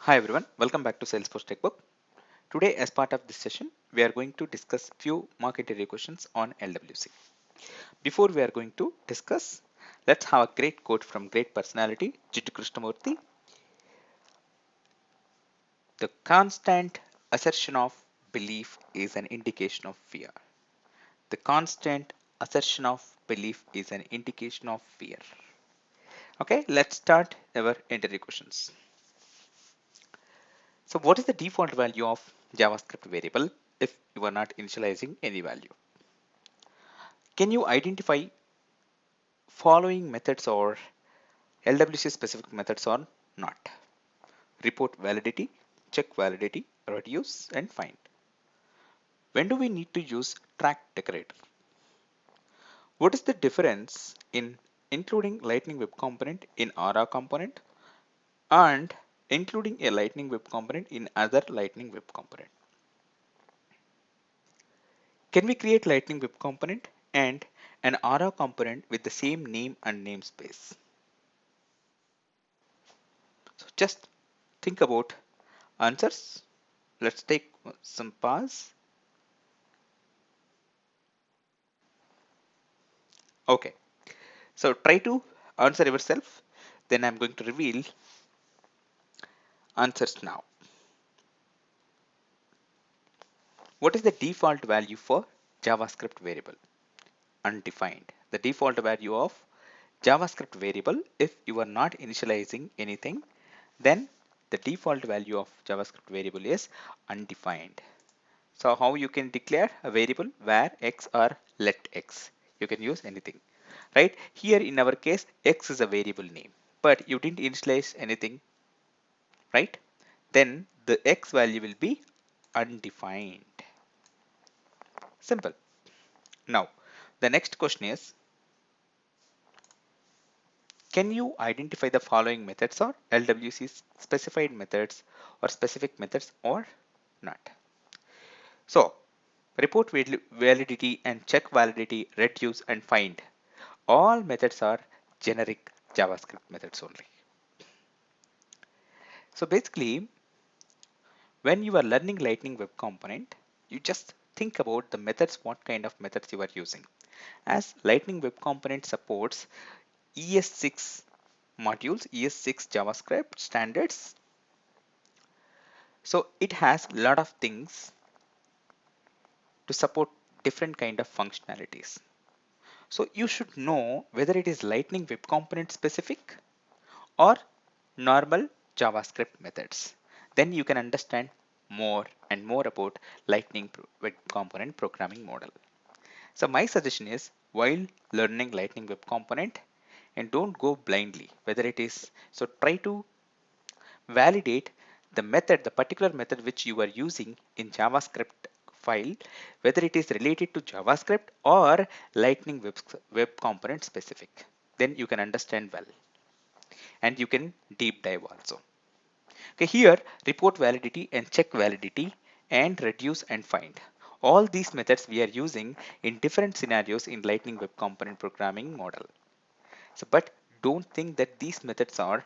Hi everyone, welcome back to Salesforce Textbook. Today, as part of this session, we are going to discuss few market area questions on LWC. Before we are going to discuss, let's have a great quote from great personality, Jittu Krishnamurthy. The constant assertion of belief is an indication of fear. The constant assertion of belief is an indication of fear. Okay, let's start our interview questions. So what is the default value of JavaScript variable if you are not initializing any value? Can you identify following methods or LWC specific methods or not? Report validity, check validity, reduce and find. When do we need to use track decorator? What is the difference in including Lightning Web Component in Aura component and including a Lightning Web Component in other Lightning Web Component? Can we create Lightning Web Component and an Aura component with the same name and namespace? So just think about answers. Let's take some pause. Okay, so try to answer yourself. Then I'm going to reveal answers now. What is the default value for JavaScript variable? Undefined. The default value of JavaScript variable, if you are not initializing anything, then the default value of JavaScript variable is undefined. So how you can declare a variable where x or let x? You can use anything, right? Here in our case, x is a variable name, but you didn't initialize anything, right? Then the x value will be undefined. Simple. Now, the next question is, can you identify the following methods or LWC specified methods or specific methods or not? So, report validity and check validity, reduce and find. All methods are generic JavaScript methods only. So basically, when you are learning Lightning Web Component, you just think about the methods, what kind of methods you are using. As Lightning Web Component supports ES6 modules, ES6 JavaScript standards. So it has a lot of things to support different kind of functionalities. So you should know whether it is Lightning Web Component specific or normal JavaScript methods. Then you can understand more and more about Lightning Web Component programming model. So my suggestion is, while learning Lightning Web Component, and don't go blindly whether it is, so try to validate the method, the particular method which you are using in JavaScript file, whether it is related to JavaScript or Lightning Web Component specific. Then you can understand well and you can deep dive also. Okay, here report validity and check validity and reduce and find. All these methods we are using in different scenarios in Lightning Web Component programming model. So, but don't think that these methods are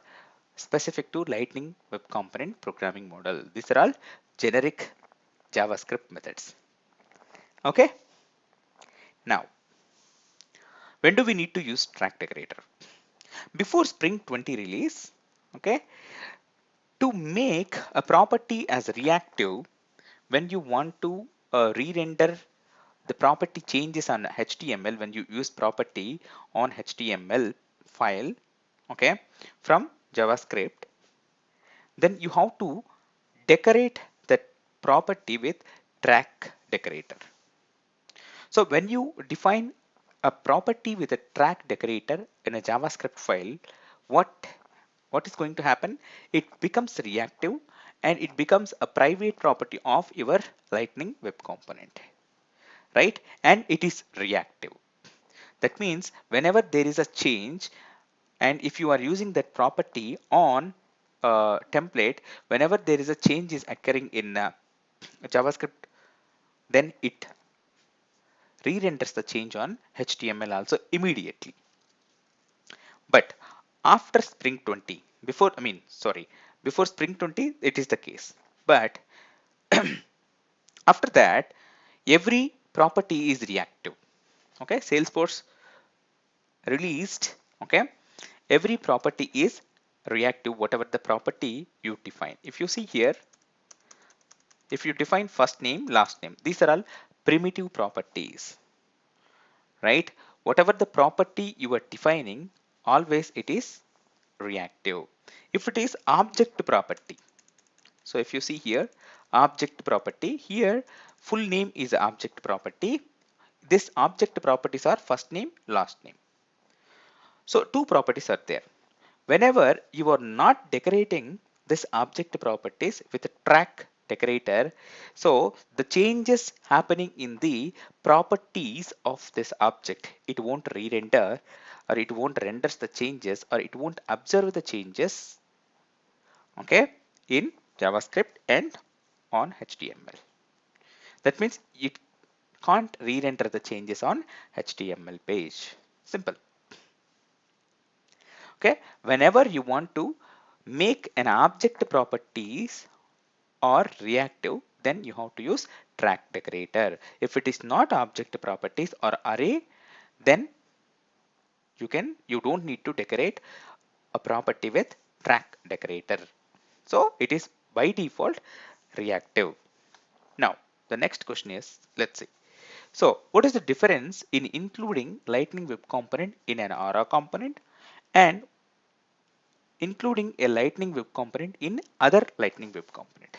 specific to Lightning Web Component programming model. These are all generic JavaScript methods. Okay. Now, when do we need to use track decorator? Before Spring 20 release, okay, to make a property as reactive when you want to re-render the property changes on HTML, when you use property on HTML file, okay, from JavaScript, then you have to decorate that property with track decorator. So when you define a property with a track decorator in a JavaScript file, what is going to happen? It becomes reactive and it becomes a private property of your Lightning Web Component, right? And it is reactive. That means whenever there is a change, and if you are using that property on a template, whenever there is a change is occurring in JavaScript, then it re-renders the change on HTML also immediately. But after Spring 20, before Spring 20 it is the case, but after that every property is reactive. Okay, Salesforce released, okay, every property is reactive, whatever the property you define. If you see here, if you define first name, last name, these are all primitive properties, right? Whatever the property you are defining, always it is reactive. If it is object property, so if you see here, object property, here full name is object property. This object properties are first name, last name. So two properties are there. Whenever you are not decorating this object properties with a track decorator, so the changes happening in the properties of this object, it won't re-render, or it won't render the changes, or it won't observe the changes, okay, in JavaScript and on HTML. That means it can't re-render the changes on HTML page. Simple. Okay, whenever you want to make an object properties or reactive, then you have to use track decorator. If it is not object properties or array, then you don't need to decorate a property with track decorator. So it is by default reactive. Now the next question is, let's see. So what is the difference in including Lightning Web Component in an Aura component and including a Lightning Web Component in other Lightning Web Component?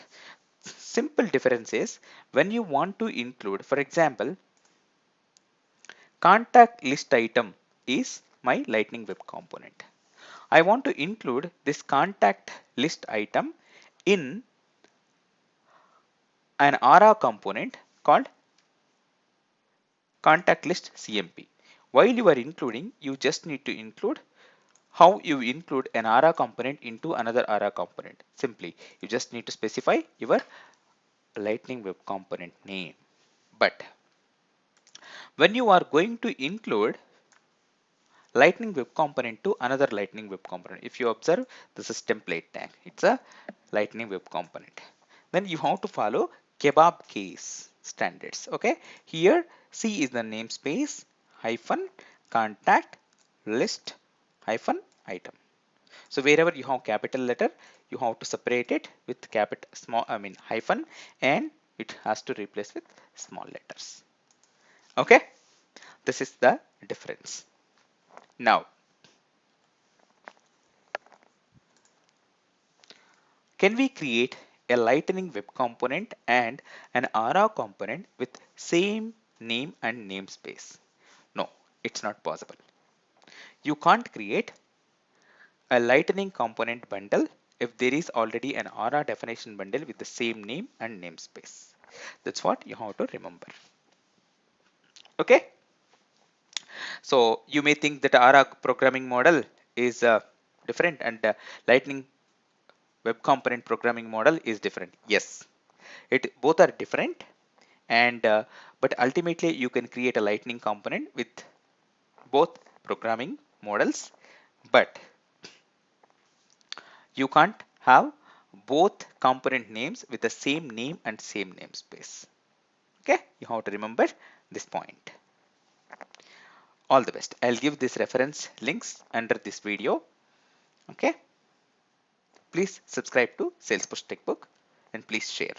Simple difference is, when you want to include, for example, contact list item is my Lightning Web Component. I want to include this contact list item in an Aura component called contact list CMP. While you are including, you just need to include how you include an Aura component into another Aura component. Simply, you just need to specify your Lightning Web Component name. But when you are going to include Lightning Web Component to another Lightning Web Component, if you observe, this is template tag. It's a Lightning Web Component. Then you have to follow kebab case standards. Okay, here C is the namespace hyphen contact list hyphen item. So wherever you have capital letter, you have to separate it with capital small, hyphen, and it has to replace with small letters. Okay, this is the difference. Now, can we create a Lightning Web Component and an Aura component with same name and namespace? No, it's not possible. You can't create a Lightning component bundle if there is already an Aura definition bundle with the same name and namespace. That's what you have to remember. Okay. So you may think that Aura programming model is different and Lightning Web Component programming model is different. Yes, it both are different, and but ultimately you can create a Lightning component with both programming models, but you can't have both component names with the same name and same namespace. Okay, you have to remember this point. All the best. I'll give this reference links under this video. Okay, please subscribe to Salesforce Textbook and please share.